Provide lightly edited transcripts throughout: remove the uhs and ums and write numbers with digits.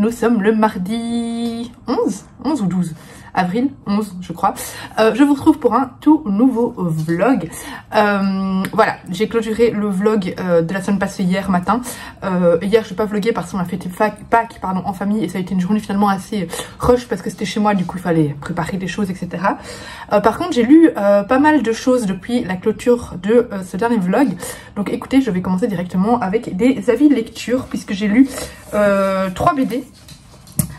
nous sommes le mardi 11 ou 12 avril, 11 je crois. Je vous retrouve pour un tout nouveau vlog. Voilà, j'ai clôturé le vlog de la semaine passée hier matin. Hier je n'ai pas vlogué parce qu'on a fêté Pâques en famille et ça a été une journée finalement assez rush parce que c'était chez moi, du coup il fallait préparer des choses, etc. Par contre j'ai lu pas mal de choses depuis la clôture de ce dernier vlog. Donc écoutez, je vais commencer directement avec des avis de lecture puisque j'ai lu 3 BD.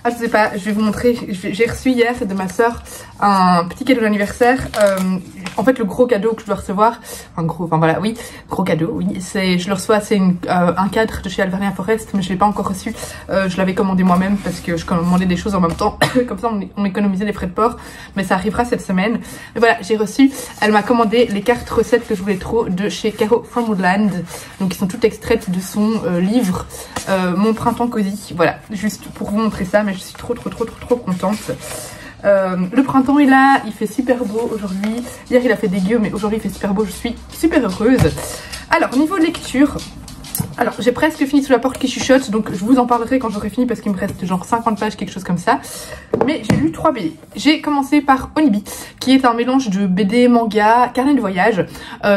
Ah, je sais pas, je vais vous montrer. J'ai reçu hier de ma soeur un petit cadeau d'anniversaire. En fait, le gros cadeau que je dois recevoir, gros cadeau, oui. Je le reçois, c'est un cadre de chez Alvernia Forest, mais je l'ai pas encore reçu. Je l'avais commandé moi-même parce que je commandais des choses en même temps. Comme ça, on économisait les frais de port. Mais ça arrivera cette semaine. Mais voilà, j'ai reçu. Elle m'a commandé les cartes recettes que je voulais trop de chez Caro from Woodland. Donc, ils sont toutes extraites de son livre Mon printemps cosy. Voilà, juste pour vous montrer ça. Mais je suis trop contente. Le printemps est là, il fait super beau aujourd'hui. Hier il a fait dégueu, mais aujourd'hui il fait super beau, je suis super heureuse. Alors niveau lecture, alors j'ai presque fini Sous la porte qui chuchote, donc je vous en parlerai quand j'aurai fini parce qu'il me reste genre 50 pages, quelque chose comme ça. Mais j'ai lu 3 BD. J'ai commencé par Onibi, qui est un mélange de BD, manga, carnet de voyage.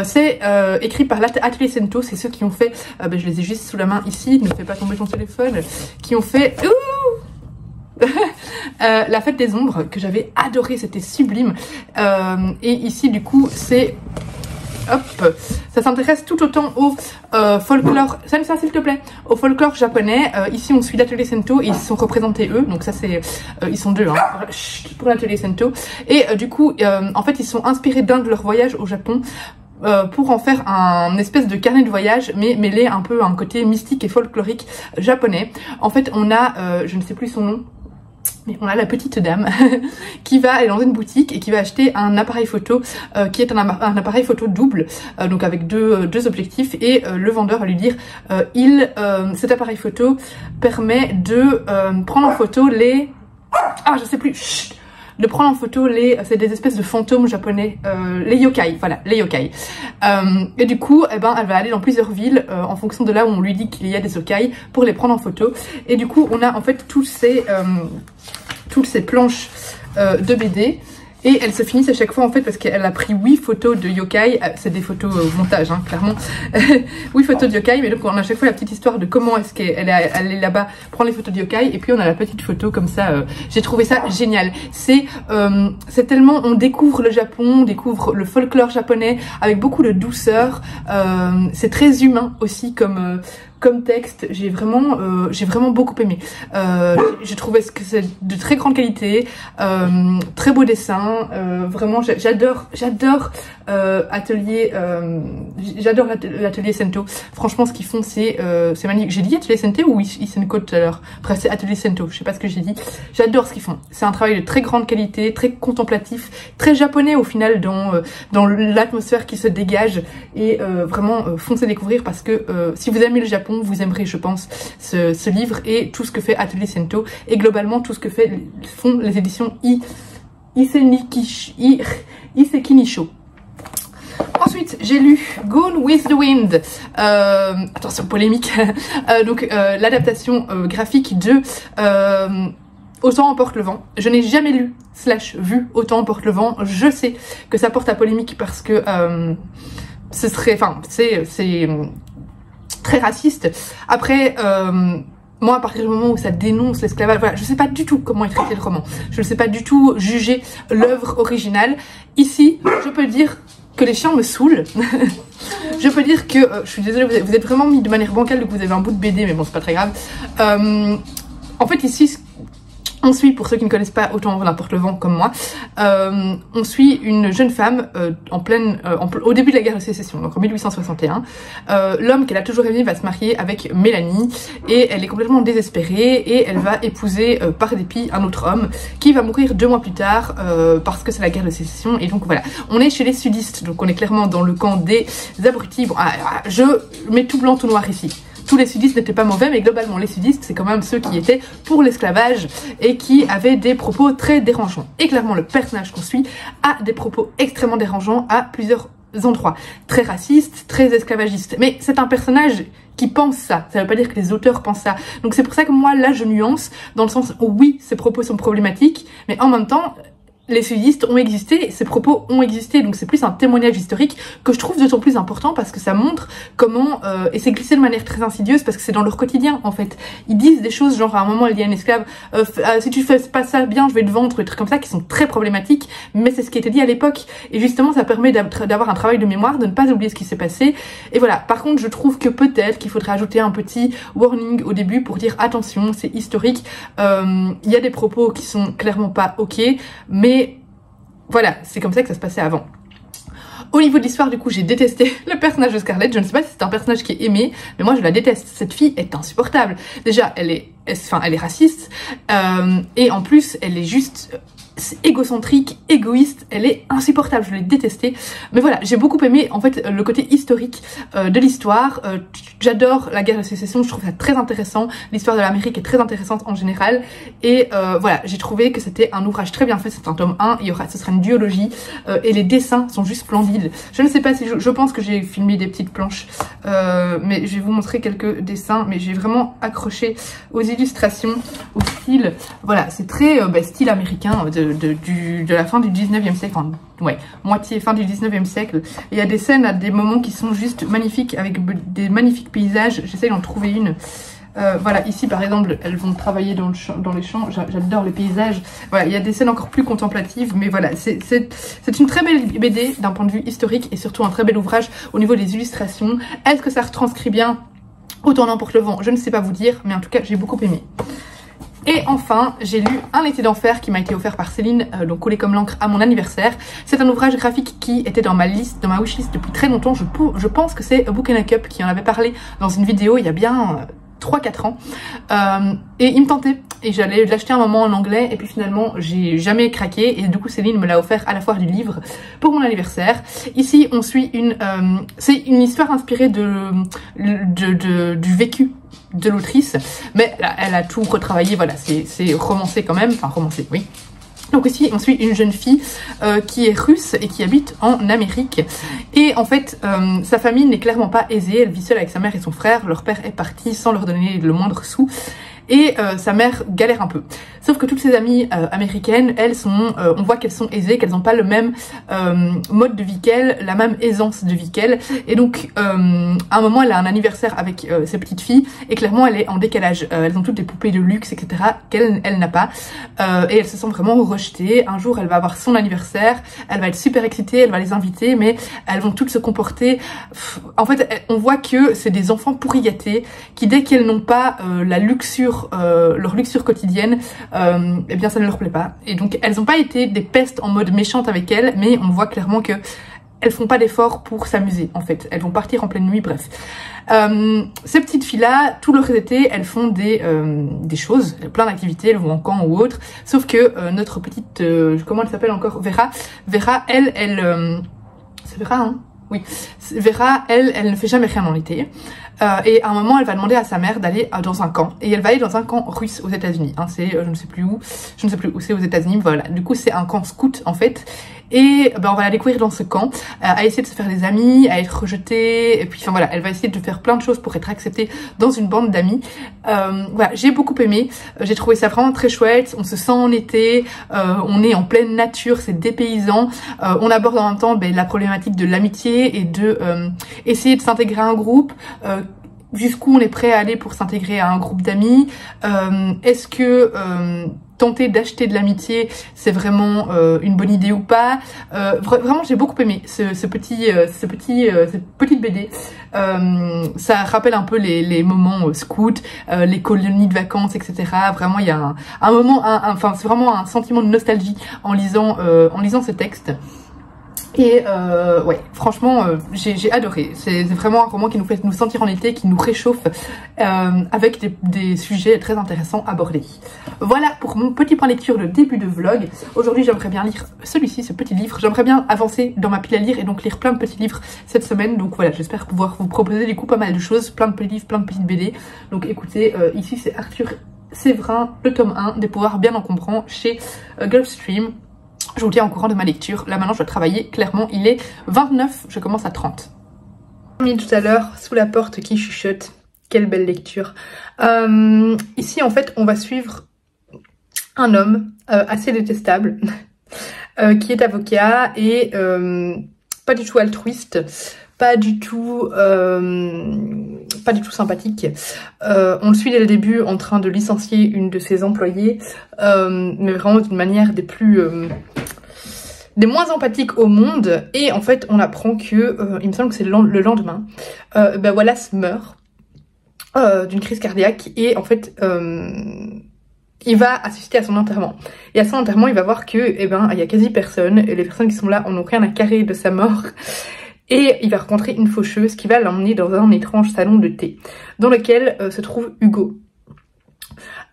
C'est écrit par l'Atelier Sento, c'est ceux qui ont fait, je les ai juste sous la main ici, ne fais pas tomber ton téléphone, qui ont fait... La fête des ombres, que j'avais adoré, c'était sublime. Et ici du coup c'est... Hop, ça s'intéresse tout autant au folklore, ça s'il te plaît, au folklore japonais. Ici on suit l'Atelier Sento et ils sont représentés eux, donc ça c'est, ils sont deux pour l'Atelier Sento. Et du coup, en fait ils sont inspirés d'un de leurs voyages au Japon. Pour en faire un espèce de carnet de voyage, mais mêler un peu un côté mystique et folklorique japonais. En fait on a, je ne sais plus son nom, mais on a la petite dame qui va aller dans une boutique et qui va acheter un appareil photo qui est un appareil photo double, donc avec deux objectifs, et le vendeur va lui dire cet appareil photo permet de prendre en photo les... Ah, je sais plus, chut, de prendre en photo c'est des espèces de fantômes japonais, les yokai, voilà, les yokai. Et du coup, elle va aller dans plusieurs villes en fonction de là où on lui dit qu'il y a des yokai pour les prendre en photo. Et du coup, on a en fait toutes ces planches de BD. Et elles se finissent à chaque fois en fait parce qu'elle a pris 8 photos de yokai, c'est des photos montage clairement, 8 photos de yokai, mais donc on a à chaque fois la petite histoire de comment est-ce qu'elle est là-bas prendre les photos de yokai, et puis on a la petite photo comme ça. J'ai trouvé ça génial, c'est tellement, on découvre le Japon, on découvre le folklore japonais avec beaucoup de douceur, c'est très humain aussi comme texte. J'ai vraiment beaucoup aimé. J'ai trouvé que c'est de très grande qualité, très beau dessin, vraiment j'adore l'atelier Sento. Franchement ce qu'ils font c'est magnifique. J'ai dit Atelier Sento ou Isenko tout à l'heure, bref c'est Atelier Sento, je sais pas ce que j'ai dit. J'adore ce qu'ils font, c'est un travail de très grande qualité, très contemplatif, très japonais au final dans l'atmosphère qui se dégage, et vraiment foncez découvrir parce que si vous aimez le Japon, vous aimerez je pense ce livre et tout ce que fait Atelier Sento, et globalement tout ce que font les éditions Isekinisho. Ensuite j'ai lu Gone with the Wind, attention polémique, donc l'adaptation graphique de Autant emporte le vent. Je n'ai jamais lu / vu Autant emporte le vent. Je sais que ça porte à polémique parce que ce serait, enfin c'est très raciste. Après moi à partir du moment où ça dénonce l'esclavage, voilà, je sais pas du tout comment est traité le roman, je ne sais pas du tout juger l'œuvre originale. Ici je peux dire que les chiens me saoulent. Je peux dire que je suis désolée, vous êtes vraiment mis de manière bancale, donc vous avez un bout de BD, mais bon c'est pas très grave. En fait ici on suit, pour ceux qui ne connaissent pas Autant n'importe le vent comme moi, on suit une jeune femme au début de la guerre de sécession, donc en 1861. L'homme qu'elle a toujours aimé va se marier avec Mélanie et elle est complètement désespérée et elle va épouser par dépit un autre homme qui va mourir 2 mois plus tard parce que c'est la guerre de sécession. Et donc voilà, on est chez les sudistes, donc on est clairement dans le camp des abrutis. Bon, je mets tout blanc tout noir ici. Tous les sudistes n'étaient pas mauvais, mais globalement les sudistes c'est quand même ceux qui étaient pour l'esclavage et qui avaient des propos très dérangeants. Et clairement le personnage qu'on suit a des propos extrêmement dérangeants à plusieurs endroits. Très raciste, très esclavagiste. Mais c'est un personnage qui pense ça. Ça veut pas dire que les auteurs pensent ça. Donc c'est pour ça que moi, là, je nuance dans le sens où oui, ces propos sont problématiques, mais en même temps, les sudistes ont existé, ces propos ont existé, donc c'est plus un témoignage historique que je trouve d'autant plus important parce que ça montre comment, et c'est glissé de manière très insidieuse parce que c'est dans leur quotidien en fait. Ils disent des choses genre à un moment il y a un esclave, si tu fais pas ça bien je vais te vendre, des trucs comme ça qui sont très problématiques, mais c'est ce qui était dit à l'époque et justement ça permet d'avoir un travail de mémoire, de ne pas oublier ce qui s'est passé et voilà. Par contre je trouve que peut-être qu'il faudrait ajouter un petit warning au début pour dire attention c'est historique, il y a des propos qui sont clairement pas ok, mais voilà, c'est comme ça que ça se passait avant. Au niveau de l'histoire, du coup, j'ai détesté le personnage de Scarlett. Je ne sais pas si c'est un personnage qui est aimé, mais moi, je la déteste. Cette fille est insupportable. Déjà, elle est raciste, et en plus, elle est juste égocentrique, égoïste, elle est insupportable, je l'ai détestée. Mais voilà, j'ai beaucoup aimé en fait le côté historique de l'histoire. J'adore la guerre de sécession, je trouve ça très intéressant. L'histoire de l'Amérique est très intéressante en général. Et voilà, j'ai trouvé que c'était un ouvrage très bien fait, c'est un tome 1, ce sera une duologie. Et les dessins sont juste splendides. Je ne sais pas si je pense que j'ai filmé des petites planches, mais je vais vous montrer quelques dessins. Mais j'ai vraiment accroché aux illustrations, au style. Voilà, c'est très style américain de la fin du 19e siècle, enfin, ouais, moitié fin du 19e siècle. Il y a des scènes à des moments qui sont juste magnifiques, avec des magnifiques paysages. J'essaie d'en trouver une. Voilà, ici par exemple, elles vont travailler dans les champs, j'adore les paysages. Voilà, il y a des scènes encore plus contemplatives, mais voilà, c'est une très belle BD d'un point de vue historique et surtout un très bel ouvrage au niveau des illustrations. Est-ce que ça retranscrit bien Autant n'emporte le vent, je ne sais pas vous dire, mais en tout cas, j'ai beaucoup aimé. Et enfin, j'ai lu Un été d'enfer qui m'a été offert par Céline, donc collé comme l'encre à mon anniversaire. C'est un ouvrage graphique qui était dans ma liste, dans ma wishlist depuis très longtemps. Je pense que c'est A Book and a Cup qui en avait parlé dans une vidéo il y a bien 3-4 ans. Et il me tentait. Et j'allais l'acheter un moment en anglais. Et puis finalement, j'ai jamais craqué. Et du coup, Céline me l'a offert à la foire du livre pour mon anniversaire. Ici, on suit c'est une histoire inspirée du vécu de l'autrice, mais elle a tout retravaillé, voilà, c'est romancé quand même, enfin romancé, oui. Donc ici, on suit une jeune fille qui est russe et qui habite en Amérique. Et en fait, sa famille n'est clairement pas aisée, elle vit seule avec sa mère et son frère, leur père est parti sans leur donner le moindre sou. Et sa mère galère un peu. Sauf que toutes ses amies américaines, elles sont, on voit qu'elles sont aisées, qu'elles n'ont pas le même mode de vie qu'elle, la même aisance de vie qu'elle. Et donc, à un moment, elle a un anniversaire avec ses petites filles, et clairement, elle est en décalage. Elles ont toutes des poupées de luxe, etc., qu'elle n'a pas. Et elle se sent vraiment rejetée. Un jour, elle va avoir son anniversaire, elle va être super excitée, elle va les inviter, mais elles vont toutes se comporter... En fait, on voit que c'est des enfants pourri gâtés, qui dès qu'elles n'ont pas la luxure, leur luxure quotidienne, eh bien ça ne leur plaît pas. Et donc elles n'ont pas été des pestes en mode méchante avec elles, mais on voit clairement que elles font pas d'efforts pour s'amuser en fait. Elles vont partir en pleine nuit, bref. Ces petites filles-là, tout leur été, elles font des choses, plein d'activités, elles vont en camp ou autre. Sauf que notre petite, comment elle s'appelle encore, Vera, elle, c'est Vera, hein? Oui, Vera, elle ne fait jamais rien en été. Et à un moment, elle va demander à sa mère d'aller dans un camp. Et elle va aller dans un camp russe aux États-Unis. Hein, c'est, je ne sais plus où c'est aux États-Unis. Voilà. Du coup, c'est un camp scout en fait. Et ben, on va la découvrir dans ce camp, à essayer de se faire des amis, à être rejetée. Et puis, enfin voilà, elle va essayer de faire plein de choses pour être acceptée dans une bande d'amis. Voilà, j'ai beaucoup aimé. J'ai trouvé ça vraiment très chouette. On se sent en été. On est en pleine nature, c'est dépaysant. On aborde en même temps la problématique de l'amitié et de essayer de s'intégrer à un groupe. Jusqu'où on est prêt à aller pour s'intégrer à un groupe d'amis. Est-ce que tenter d'acheter de l'amitié, c'est vraiment une bonne idée ou pas? Vraiment, j'ai beaucoup aimé cette petite BD. Ça rappelle un peu les moments scouts, les colonies de vacances, etc. Vraiment, il y a un moment, enfin, c'est vraiment un sentiment de nostalgie en lisant ce texte. Et ouais, franchement, j'ai adoré. C'est vraiment un roman qui nous fait nous sentir en été, qui nous réchauffe, avec des sujets très intéressants abordés. Voilà pour mon petit point lecture de début de vlog. Aujourd'hui, j'aimerais bien lire celui-ci, ce petit livre. J'aimerais bien avancer dans ma pile à lire et donc lire plein de petits livres cette semaine. Donc voilà, j'espère pouvoir vous proposer du coup pas mal de choses, plein de petits livres, plein de petites BD. Donc écoutez, ici c'est Arthur Séverin, le tome 1 des pouvoirs bien encombrants chez Gulfstream. Je vous tiens au courant de ma lecture. Là maintenant je dois travailler, clairement il est 29, je commence à 30. Mis tout à l'heure, Sous la porte qui chuchote. Quelle belle lecture. Ici en fait on va suivre un homme assez détestable qui est avocat et pas du tout altruiste, pas du tout sympathique. On le suit dès le début en train de licencier une de ses employées, mais vraiment d'une manière des moins empathiques au monde. Et en fait on apprend que, il me semble que c'est le lendemain, Wallace meurt d'une crise cardiaque et en fait il va assister à son enterrement. Et à son enterrement, il va voir que, il y a quasi personne. Et les personnes qui sont là en ont rien à carrer de sa mort. Et il va rencontrer une faucheuse qui va l'emmener dans un étrange salon de thé, dans lequel se trouve Hugo.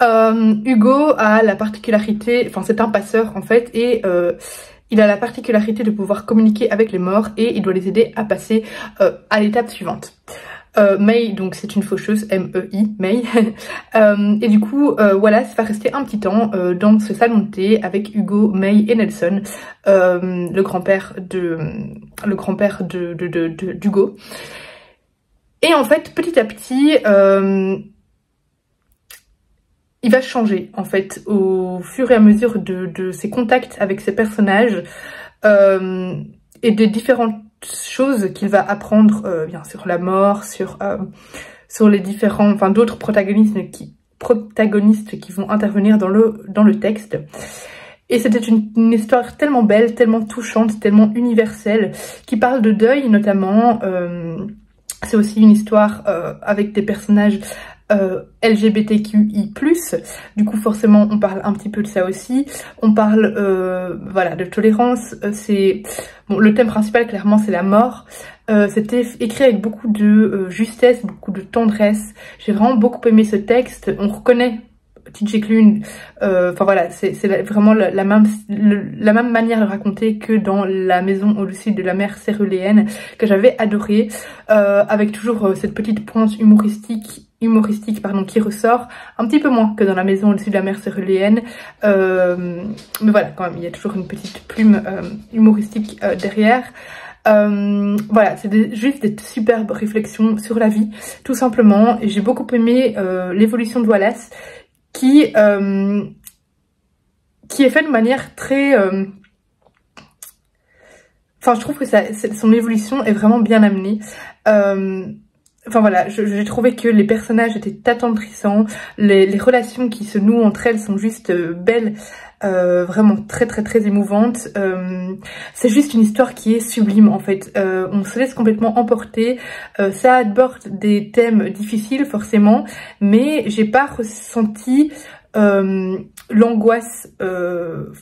Hugo a la particularité, enfin c'est un passeur en fait, et il a la particularité de pouvoir communiquer avec les morts et il doit les aider à passer à l'étape suivante. May, donc c'est une faucheuse, M-E-I, May. Et du coup, Wallace va rester un petit temps dans ce salon de thé avec Hugo, May et Nelson, le grand-père d'Hugo. Et en fait, petit à petit, il va changer, en fait, au fur et à mesure de ses contacts avec ses personnages et des différentes choses qu'il va apprendre bien sur la mort, sur les différents, enfin d'autres protagonistes qui vont intervenir dans le texte. Et c'était une histoire tellement belle, tellement touchante, tellement universelle, qui parle de deuil notamment. C'est aussi une histoire avec des personnages LGBTQI+, du coup forcément on parle un petit peu de ça aussi, on parle voilà, de tolérance, bon, le thème principal clairement c'est la mort, c'était écrit avec beaucoup de justesse, beaucoup de tendresse, j'ai vraiment beaucoup aimé ce texte, on reconnaît TJ Klune, enfin voilà, c'est vraiment la même manière de raconter que dans La maison au-dessus de la mer céruléenne, que j'avais adoré, avec toujours cette petite pointe humoristique qui ressort, un petit peu moins que dans La maison au-dessus de la mer céruléenne, mais voilà, quand même, il y a toujours une petite plume humoristique derrière. Voilà, c'est juste des superbes réflexions sur la vie, tout simplement, et j'ai beaucoup aimé l'évolution de Wallace, qui est fait de manière très... Enfin, je trouve que son évolution est vraiment bien amenée. Enfin voilà, j'ai trouvé que les personnages étaient attendrissants, les relations qui se nouent entre elles sont juste belles, vraiment très très très émouvantes. C'est juste une histoire qui est sublime en fait, on se laisse complètement emporter, ça aborde des thèmes difficiles forcément, mais j'ai pas ressenti l'angoisse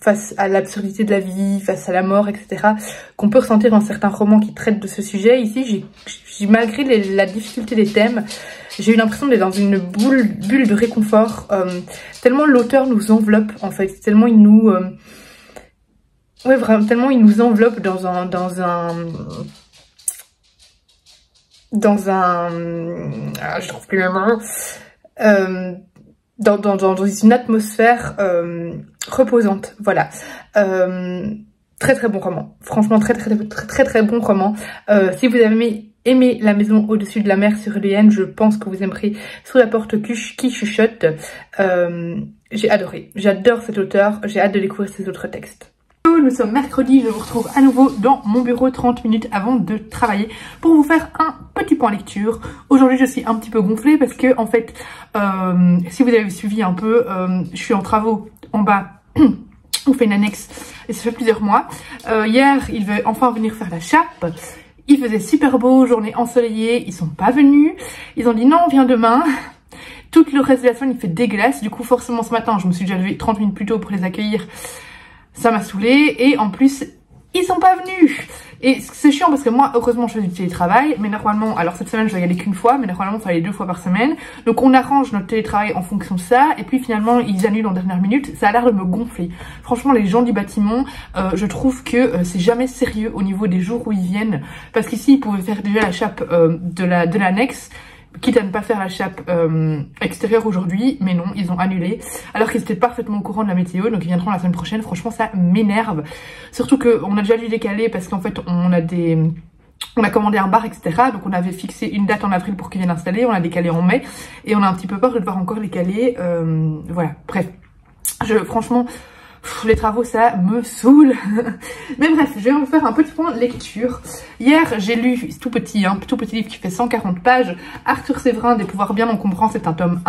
face à l'absurdité de la vie, face à la mort, etc. qu'on peut ressentir dans certains romans qui traitent de ce sujet. Ici, malgré la difficulté des thèmes, j'ai eu l'impression d'être dans une bulle de réconfort, tellement l'auteur nous enveloppe en fait, tellement il nous... ouais, vraiment, tellement il nous enveloppe dans un je trouve plus le mot, dans une atmosphère reposante, voilà. Très très bon roman, franchement très bon roman. Si vous avez aimé La maison au-dessus de la mer céruléenne, je pense que vous aimerez Sous la porte qui chuchote. J'ai adoré, j'adore cet auteur, j'ai hâte de découvrir ses autres textes. Nous sommes mercredi, je vous retrouve à nouveau dans mon bureau 30 minutes avant de travailler pour vous faire un petit point lecture. Aujourd'hui je suis un petit peu gonflée parce que en fait, si vous avez suivi un peu, je suis en travaux en bas. On fait une annexe et ça fait plusieurs mois. Hier, il veut enfin venir faire la chape. Il faisait super beau, journée ensoleillée. Ils sont pas venus. Ils ont dit non, on vient demain. Tout le reste de la semaine, il fait dégueulasse. Du coup, forcément, ce matin, je me suis déjà levée 30 minutes plus tôt pour les accueillir. Ça m'a saoulée. Et en plus, ils sont pas venus. Et c'est chiant parce que moi, heureusement, je fais du télétravail. Mais normalement, alors cette semaine, je vais y aller qu'une fois. Mais normalement, il fallait 2 fois par semaine. Donc, on arrange notre télétravail en fonction de ça. Et puis, finalement, ils annulent en dernière minute. Ça a l'air de me gonfler. Franchement, les gens du bâtiment, je trouve que c'est jamais sérieux au niveau des jours où ils viennent. Parce qu'ici, ils pouvaient faire déjà la chape de l'annexe. quitte à ne pas faire la chape extérieure aujourd'hui, mais non, ils ont annulé, alors qu'ils étaient parfaitement au courant de la météo, donc ils viendront la semaine prochaine. Franchement, ça m'énerve, surtout qu'on a déjà dû décaler parce qu'en fait, on a commandé un bar, etc. Donc on avait fixé une date en avril pour qu'ils viennent installer, on a décalé en mai, et on a un petit peu peur de devoir encore les caler, voilà, bref. Franchement, les travaux, ça me saoule. Mais bref, je vais vous faire un petit point de lecture. Hier, j'ai lu, tout petit livre qui fait 140 pages, Arthur Séverin, Des pouvoirs bien encombrants, c'est un tome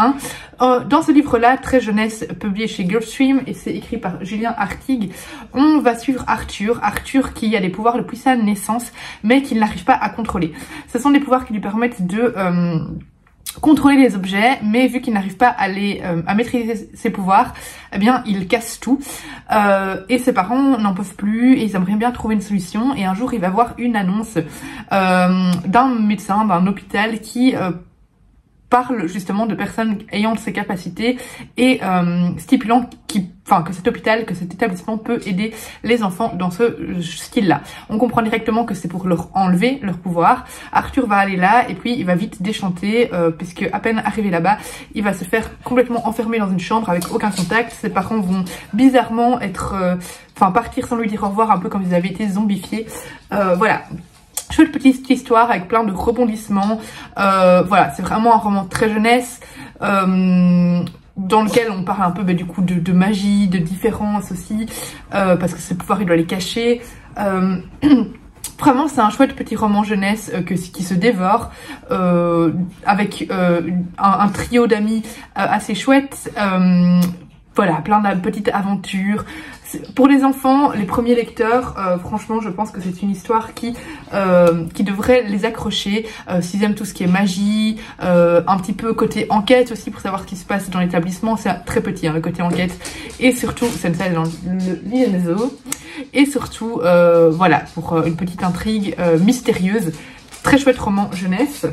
1. Dans ce livre-là, très jeunesse, publié chez Gulfstream, et c'est écrit par Julien Artigue, on va suivre Arthur qui a des pouvoirs depuis sa naissance, mais qu'il n'arrive pas à contrôler. Ce sont des pouvoirs qui lui permettent de contrôler les objets, mais vu qu'il n'arrive pas à maîtriser ses pouvoirs, eh bien il casse tout, et ses parents n'en peuvent plus et ils aimeraient bien trouver une solution. Et un jour il va voir une annonce d'un médecin, d'un hôpital qui parle justement de personnes ayant ces capacités et stipulant que cet hôpital, que cet établissement peut aider les enfants dans ce style-là. On comprend directement que c'est pour leur enlever leur pouvoir. Arthur va aller là et puis il va vite déchanter puisque à peine arrivé là-bas, il va se faire complètement enfermer dans une chambre avec aucun contact. Ses parents vont bizarrement partir sans lui dire au revoir, un peu comme ils avaient été zombifiés. Voilà. Chouette petite histoire avec plein de rebondissements. Voilà, c'est vraiment un roman très jeunesse dans lequel on parle un peu du coup de magie, de différence aussi, parce que ses pouvoirs il doit les cacher. Vraiment, c'est un chouette petit roman jeunesse qui se dévore, avec un trio d'amis assez chouette. Voilà, plein de petites aventures. Pour les enfants, les premiers lecteurs, franchement, je pense que c'est une histoire qui devrait les accrocher. S'ils aiment tout ce qui est magie, un petit peu côté enquête aussi pour savoir ce qui se passe dans l'établissement. C'est très petit, hein, le côté enquête. Et surtout, c'est ça dans le liaison. Et surtout, voilà, pour une petite intrigue mystérieuse. Très chouette roman jeunesse.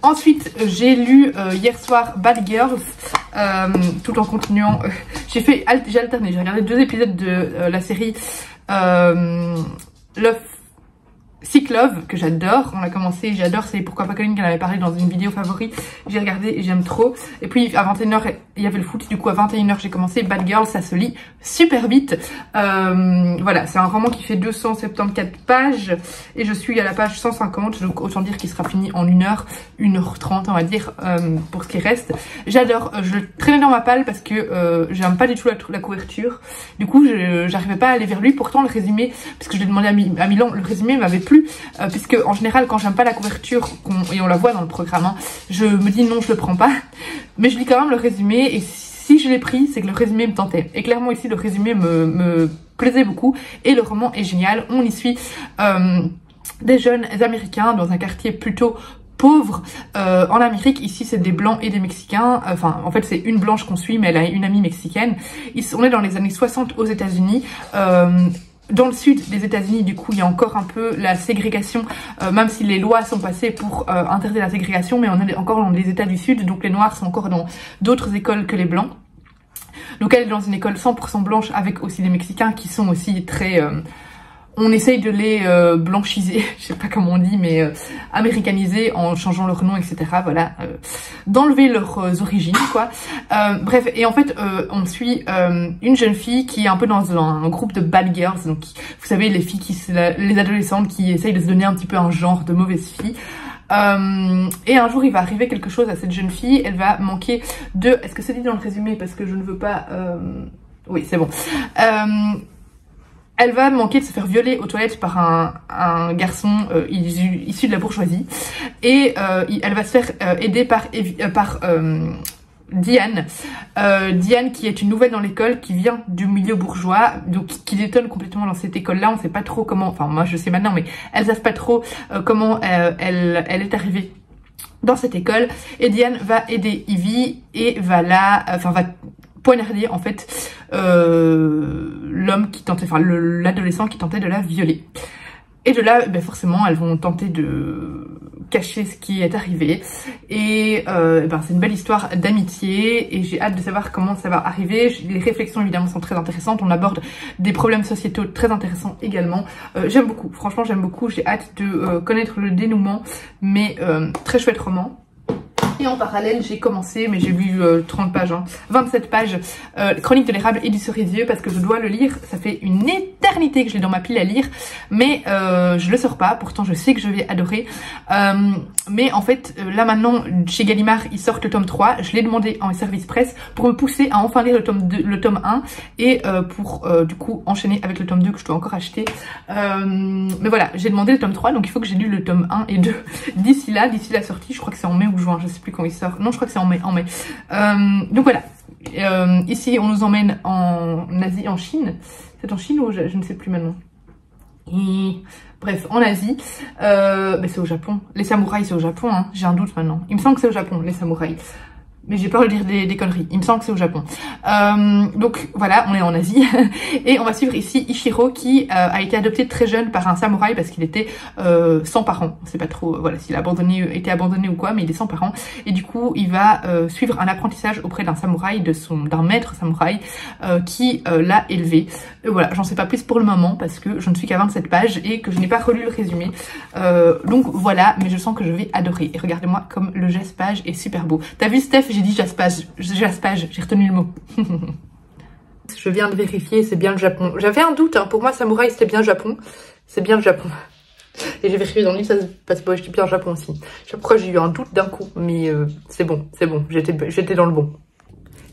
Ensuite, j'ai lu hier soir Bad Girls, tout en continuant. J'ai alterné, j'ai regardé 2 épisodes de la série Sick Love, que j'adore. On a commencé, j'adore, c'est Pourquoi pas Colline qui en avait parlé dans une vidéo favorite. J'ai regardé et j'aime trop. Et puis à 21h, il y avait le foot, du coup à 21h j'ai commencé. Bad Girl, ça se lit super vite. Voilà, c'est un roman qui fait 274 pages et je suis à la page 150, donc autant dire qu'il sera fini en 1h, 1h30 on va dire, pour ce qui reste. J'adore, je le traînais dans ma palle parce que j'aime pas du tout la couverture. Du coup, j'arrivais pas à aller vers lui. Pourtant le résumé, parce que je l'ai demandé à Milan, le résumé m'avait plu. Puisque en général quand j'aime pas la couverture et on la voit dans le programme, hein, je me dis non, je le prends pas, mais je lis quand même le résumé et si je l'ai pris c'est que le résumé me tentait, et clairement ici le résumé me plaisait beaucoup et le roman est génial. On y suit des jeunes américains dans un quartier plutôt pauvre en Amérique. Ici c'est des blancs et des mexicains, enfin en fait c'est une blanche qu'on suit mais elle a une amie mexicaine. On est dans les années 60 aux États-Unis. Dans le sud des États-Unis, du coup, il y a encore un peu la ségrégation, même si les lois sont passées pour interdire la ségrégation, mais on est encore dans les États du sud, donc les noirs sont encore dans d'autres écoles que les blancs. Donc elle est dans une école 100% blanche avec aussi des Mexicains qui sont aussi très... on essaye de les blanchiser, je sais pas comment on dit, mais américaniser en changeant leur nom, etc. Voilà, d'enlever leurs origines, quoi. Bref, et en fait, on suit une jeune fille qui est un peu dans un groupe de bad girls, donc vous savez, les filles les adolescentes qui essayent de se donner un petit peu un genre de mauvaise fille. Et un jour, il va arriver quelque chose à cette jeune fille. Elle va manquer de... Est-ce que c'est dit dans le résumé? Parce que je ne veux pas... Oui, c'est bon. Elle va manquer de se faire violer aux toilettes par un garçon issu de la bourgeoisie. Et elle va se faire aider par Diane. Diane qui est une nouvelle dans l'école, qui vient du milieu bourgeois, donc qui détonne complètement dans cette école-là. On sait pas trop comment... Enfin, moi je sais maintenant, mais elles savent pas trop comment elle est arrivée dans cette école. Et Diane va aider Ivy et va poignarder en fait l'homme qui tentait, enfin l'adolescent qui tentait de la violer. Et de là, ben forcément, elles vont tenter de cacher ce qui est arrivé. Et ben, c'est une belle histoire d'amitié et j'ai hâte de savoir comment ça va arriver. Les réflexions évidemment sont très intéressantes. On aborde des problèmes sociétaux très intéressants également. J'aime beaucoup, franchement j'aime beaucoup. J'ai hâte de connaître le dénouement, mais très chouette roman. Et en parallèle, j'ai commencé, mais j'ai lu 30 pages, 27 pages, Chronique de l'érable et du cerisier, parce que je dois le lire. Ça fait une éternité que je l'ai dans ma pile à lire, mais je le sors pas. Pourtant, je sais que je vais adorer. Mais en fait, là maintenant, chez Gallimard, ils sortent le tome 3. Je l'ai demandé en service presse pour me pousser à enfin lire le tome 1 et pour du coup enchaîner avec le tome 2 que je dois encore acheter. Mais voilà, j'ai demandé le tome 3, donc il faut que j'ai lu le tome 1 et 2 d'ici la sortie. Je crois que c'est en mai ou juin, je sais plus quand il sort. Non, je crois que c'est en mai. Donc voilà. Ici, on nous emmène en Asie, en Chine. C'est en Chine ou je ne sais plus maintenant. Et bref, en Asie, mais c'est au Japon. Les samouraïs, c'est au Japon, hein. J'ai un doute maintenant. Il me semble que c'est au Japon, les samouraïs. Mais j'ai peur de dire des conneries. Il me semble que c'est au Japon. Donc voilà, on est en Asie. Et on va suivre ici Ichiro qui a été adopté très jeune par un samouraï parce qu'il était sans parents. On sait pas trop voilà, s'il a été abandonné ou quoi, mais il est sans parents. Et du coup, il va suivre un apprentissage auprès d'un samouraï, d'un maître samouraï qui l'a élevé. Voilà, j'en sais pas plus pour le moment parce que je ne suis qu'à 27 pages et que je n'ai pas relu le résumé. Donc voilà, mais je sens que je vais adorer. Et regardez-moi comme le jaspage est super beau. T'as vu Steph? J'ai dit jaspage, j'ai retenu le mot. Je viens de vérifier, c'est bien le Japon. J'avais un doute, hein. Pour moi samouraï c'était bien le Japon. C'est bien le Japon. Et j'ai vérifié dans le livre, ça se passe pas, je dis bien le Japon aussi. Je sais pas pourquoi j'ai eu un doute d'un coup, mais c'est bon, j'étais dans le bon.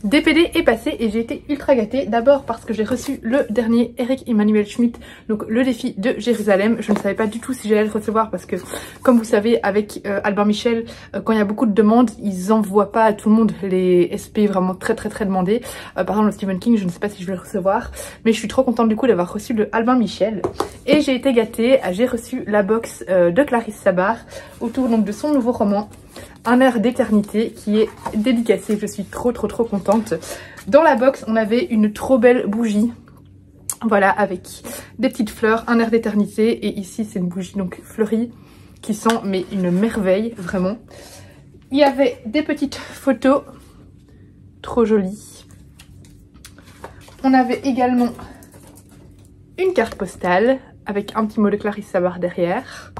DPD est passé et j'ai été ultra gâtée. D'abord parce que j'ai reçu le dernier Eric Emmanuel Schmitt, donc le défi de Jérusalem. Je ne savais pas du tout si j'allais le recevoir parce que, comme vous savez, avec Albin Michel, quand il y a beaucoup de demandes, ils envoient pas à tout le monde les SP vraiment très demandés. Par exemple, le Stephen King, je ne sais pas si je vais le recevoir, mais je suis trop contente du coup d'avoir reçu le Albin Michel. Et j'ai été gâtée, j'ai reçu la box de Clarisse Sabar autour donc de son nouveau roman. Un air d'éternité qui est dédicacé, je suis trop contente. Dans la box, on avait une trop belle bougie, voilà, avec des petites fleurs, un air d'éternité. Et ici, c'est une bougie donc fleurie qui sent mais une merveille, vraiment. Il y avait des petites photos, trop jolies. On avait également une carte postale avec un petit mot de Clarisse Sabar derrière.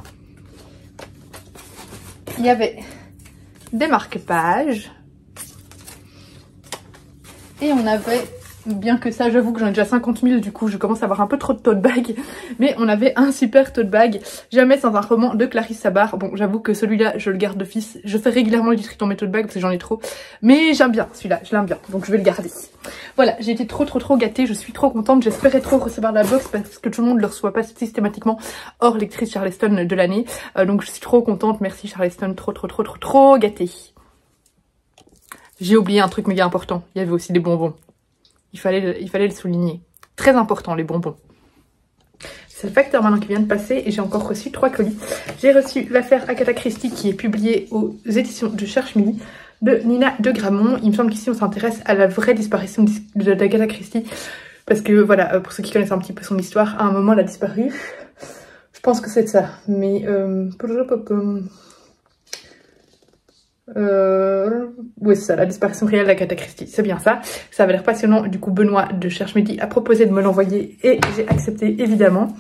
Il y avait des marque-pages. Et on avait, bien que ça, j'avoue que j'en ai déjà 50 000, du coup je commence à avoir un peu trop de tote bag. Mais on avait un super tote bag, jamais sans un roman de Clarisse Sabar. Bon, j'avoue que celui-là, je le garde d'office. Je fais régulièrement du tri dans mes tote bags parce que j'en ai trop. Mais j'aime bien celui-là, je l'aime bien, donc je vais le garder. Voilà, j'ai été trop gâtée, je suis trop contente. J'espérais trop recevoir la box parce que tout le monde ne le reçoit pas systématiquement hors lectrice Charleston de l'année. Donc je suis trop contente, merci Charleston, trop gâtée. J'ai oublié un truc méga important, il y avait aussi des bonbons. Il fallait le souligner. Très important les bonbons. C'est le facteur maintenant qui vient de passer et j'ai encore reçu 3 colis. J'ai reçu l'affaire Agatha Christie qui est publiée aux éditions de Cherche Midi de Nina de Gramont. Il me semble qu'ici on s'intéresse à la vraie disparition d'Agatha Christie. Parce que voilà, pour ceux qui connaissent un petit peu son histoire, à un moment elle a disparu. Je pense que c'est ça. Mais oui c'est ça, la disparition réelle d'Agatha Christie, c'est bien ça. Ça avait l'air passionnant, du coup Benoît de Cherche Midi a proposé de me l'envoyer et j'ai accepté évidemment.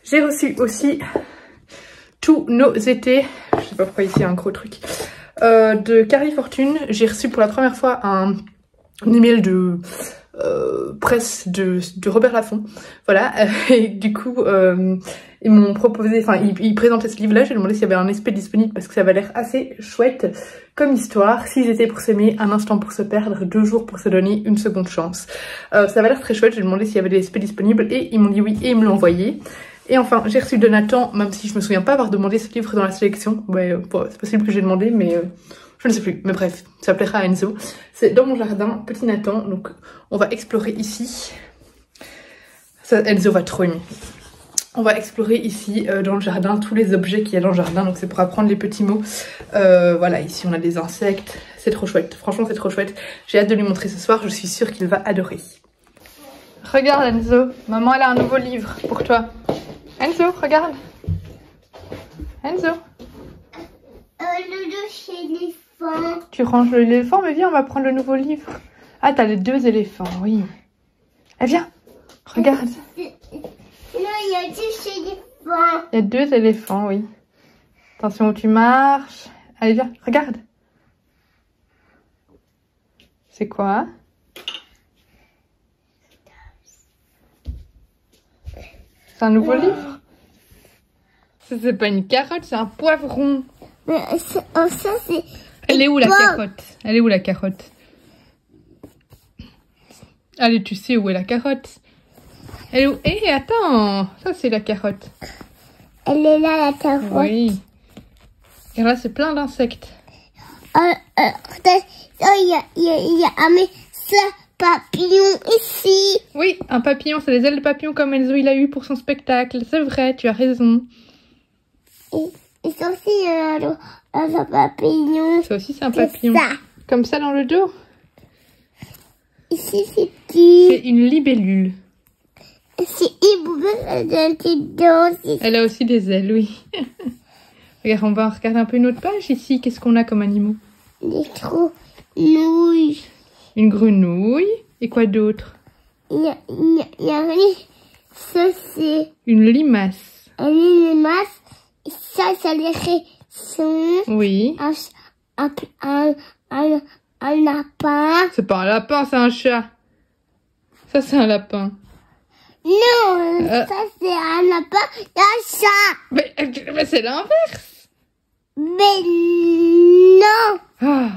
J'ai reçu aussi Tous nos étés, je sais pas pourquoi ici il y a un gros truc, de Carly Fortune. J'ai reçu pour la première fois un email de presse de Robert Laffont, voilà. Et du coup ils m'ont proposé, enfin ils présentaient ce livre là, j'ai demandé s'il y avait un SP disponible parce que ça avait l'air assez chouette comme histoire. 6 étés pour s'aimer, un instant pour se perdre, 2 jours pour se donner une seconde chance. Ça avait l'air très chouette, j'ai demandé s'il y avait des SP disponibles et ils m'ont dit oui et ils me l'ont envoyé. Et enfin j'ai reçu de Nathan, même si je me souviens pas avoir demandé ce livre dans la sélection. Ouais, c'est possible que j'ai demandé mais je ne sais plus, mais bref, ça plaira à Enzo. C'est Dans mon jardin, Petit Nathan, donc on va explorer ici. Ça, Enzo va trop aimer. On va explorer ici dans le jardin tous les objets qu'il y a dans le jardin, donc c'est pour apprendre les petits mots. Voilà, ici on a des insectes, c'est trop chouette, franchement c'est trop chouette. J'ai hâte de lui montrer ce soir, je suis sûre qu'il va adorer. Regarde Enzo, maman elle a un nouveau livre pour toi. Enzo, regarde. Enzo, Le éléphant. tu ranges l'éléphant, mais viens, on va prendre le nouveau livre. Ah, t'as les 2 éléphants, oui. Eh, viens, regarde. Non, il y a 2 éléphants. Il y a 2 éléphants, oui. Attention où tu marches. Allez, viens, regarde. C'est quoi? C'est un nouveau livre? Ça, c'est pas une carotte, c'est un poivron. Mais ça, c'est... Elle est où la carotte? Elle est où la carotte? Allez, tu sais où est la carotte? Elle est où? Eh, attends! Ça, c'est la carotte. Elle est là, la carotte. Oui. Et là, c'est plein d'insectes. Il y a un papillon ici. Oui, un papillon, c'est les ailes de papillon comme Enzo il a eu pour son spectacle. C'est vrai, tu as raison. Et ça aussi, un papillon. Ça aussi, c'est un papillon. Ça. Comme ça dans le dos. Ici, c'est qui? C'est une libellule. C'est aussi. Elle a aussi des ailes, oui. Regarde, on va regarder un peu une autre page ici. Qu'est-ce qu'on a comme animaux? Des grenouilles. Une grenouille. Et quoi d'autre? Il y a ça, c'est Une limace. un limace. Ça, c'est les raisins. Oui. Un lapin. C'est pas un lapin, c'est un chat. Ça, c'est un lapin. Non, ça, c'est un lapin et un chat. Mais c'est l'inverse. Mais non. Ah.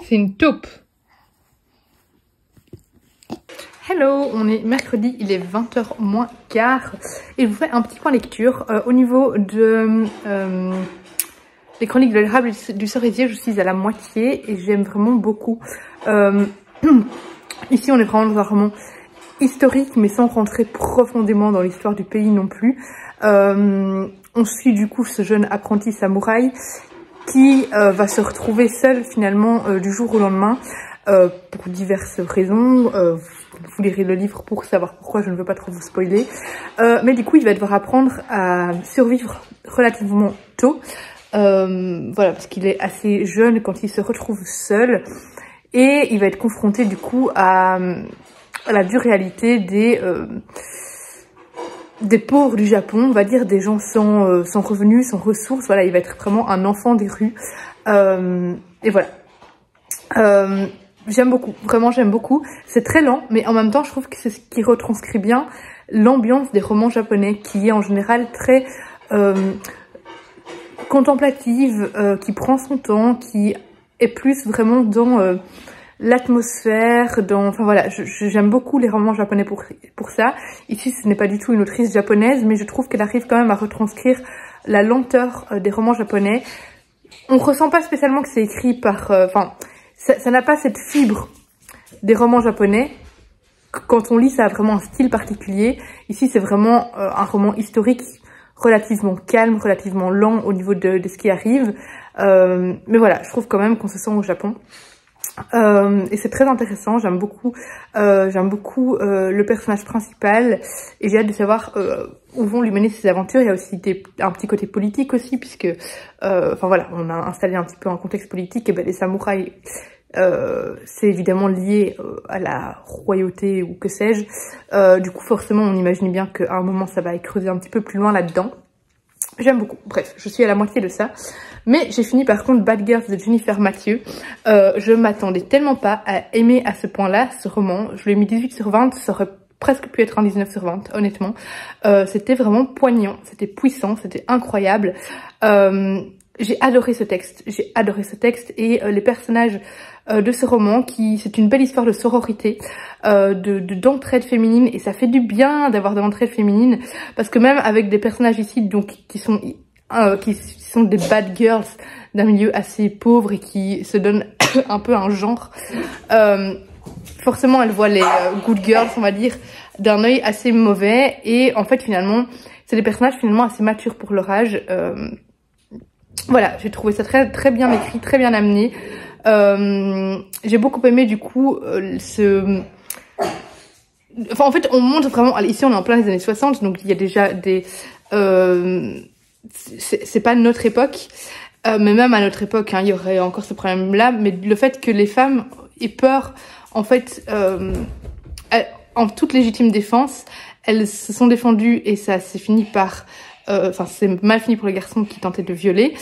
C'est une taupe. Hello, on est mercredi, il est 20h moins quart et je vous fais un petit point lecture. Au niveau de les chroniques de l'érable du cerisier, je suis à la moitié et j'aime vraiment beaucoup. Ici, on est vraiment dans un roman historique mais sans rentrer profondément dans l'histoire du pays non plus. On suit du coup ce jeune apprenti samouraï qui va se retrouver seul finalement du jour au lendemain pour diverses raisons. Vous lirez le livre pour savoir pourquoi, je ne veux pas trop vous spoiler. Mais du coup, il va devoir apprendre à survivre relativement tôt. Voilà, parce qu'il est assez jeune quand il se retrouve seul. Et il va être confronté du coup à la dure réalité des pauvres du Japon, on va dire, des gens sans revenus, sans ressources. Voilà, il va être vraiment un enfant des rues. Et voilà. J'aime beaucoup, vraiment j'aime beaucoup. C'est très lent, mais en même temps je trouve que c'est ce qui retranscrit bien l'ambiance des romans japonais, qui est en général très contemplative, qui prend son temps, qui est plus vraiment dans l'atmosphère, enfin voilà, j'aime beaucoup les romans japonais pour ça. Ici ce n'est pas du tout une autrice japonaise, mais je trouve qu'elle arrive quand même à retranscrire la lenteur des romans japonais. On ressent pas spécialement que c'est écrit par... ça n'a pas cette fibre des romans japonais. Quand on lit, ça a vraiment un style particulier. Ici, c'est vraiment un roman historique relativement calme, relativement lent au niveau de ce qui arrive. Mais voilà, je trouve quand même qu'on se sent au Japon. Et c'est très intéressant, j'aime beaucoup le personnage principal et j'ai hâte de savoir où vont lui mener ses aventures. Il y a aussi un petit côté politique aussi, puisque enfin voilà, on a installé un petit peu un contexte politique. Et ben les samouraïs, c'est évidemment lié à la royauté ou que sais-je. Du coup forcément on imagine bien qu'à un moment ça va aller creuser un petit peu plus loin là-dedans. J'aime beaucoup. Bref, je suis à la moitié de ça. Mais j'ai fini par contre Bad Girls de Jennifer Mathieu. Je m'attendais tellement pas à aimer à ce point-là ce roman. Je lui ai mis 18 sur 20, ça aurait presque pu être un 19 sur 20, honnêtement. C'était vraiment poignant, c'était puissant, c'était incroyable. J'ai adoré ce texte, et les personnages de ce roman, c'est une belle histoire de sororité, d'entraide féminine, et ça fait du bien d'avoir de l'entraide féminine, parce que même avec des personnages ici donc qui sont des bad girls d'un milieu assez pauvre et qui se donnent un peu un genre, forcément elles voient les good girls, on va dire, d'un œil assez mauvais, et en fait finalement c'est des personnages finalement assez matures pour leur âge. Voilà, j'ai trouvé ça très très bien écrit, très bien amené. J'ai beaucoup aimé du coup Enfin, en fait, on montre vraiment... Ici, on est en plein les années 60, donc il y a déjà des... c'est pas notre époque, mais même à notre époque, hein, il y aurait encore ce problème-là. Mais le fait que les femmes aient peur, en fait, en toute légitime défense, elles se sont défendues et ça s'est fini par... Enfin, c'est mal fini pour les garçons qui tentaient de violer.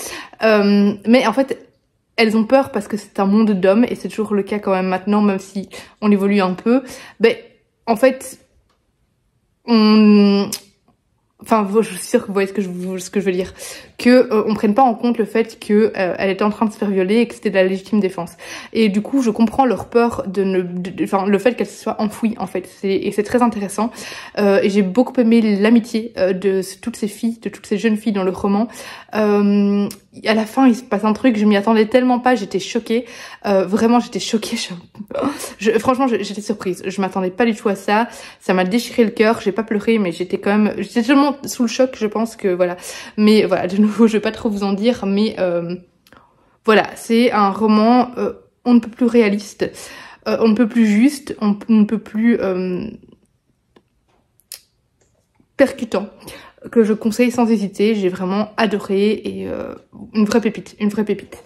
Mais en fait... Elles ont peur parce que c'est un monde d'hommes et c'est toujours le cas quand même maintenant, même si on évolue un peu. Ben, en fait, enfin, je suis sûre que vous voyez ce que je veux dire. Que on prenne pas en compte le fait que elle était en train de se faire violer et que c'était de la légitime défense. Et du coup, je comprends leur peur enfin, le fait qu'elle se soit enfouie en fait. Et c'est très intéressant. Et j'ai beaucoup aimé l'amitié de toutes ces filles, de toutes ces jeunes filles dans le roman. À la fin, il se passe un truc, je m'y attendais tellement pas, j'étais choquée. Vraiment, j'étais choquée. Franchement, j'étais surprise. Je m'attendais pas du tout à ça. Ça m'a déchiré le cœur. J'ai pas pleuré, mais j'étais tellement sous le choc, je pense que voilà. Mais voilà, de nouveau, je vais pas trop vous en dire, mais voilà, c'est un roman on ne peut plus réaliste, on ne peut plus juste, on ne peut plus percutant, que je conseille sans hésiter. J'ai vraiment adoré et une vraie pépite, une vraie pépite.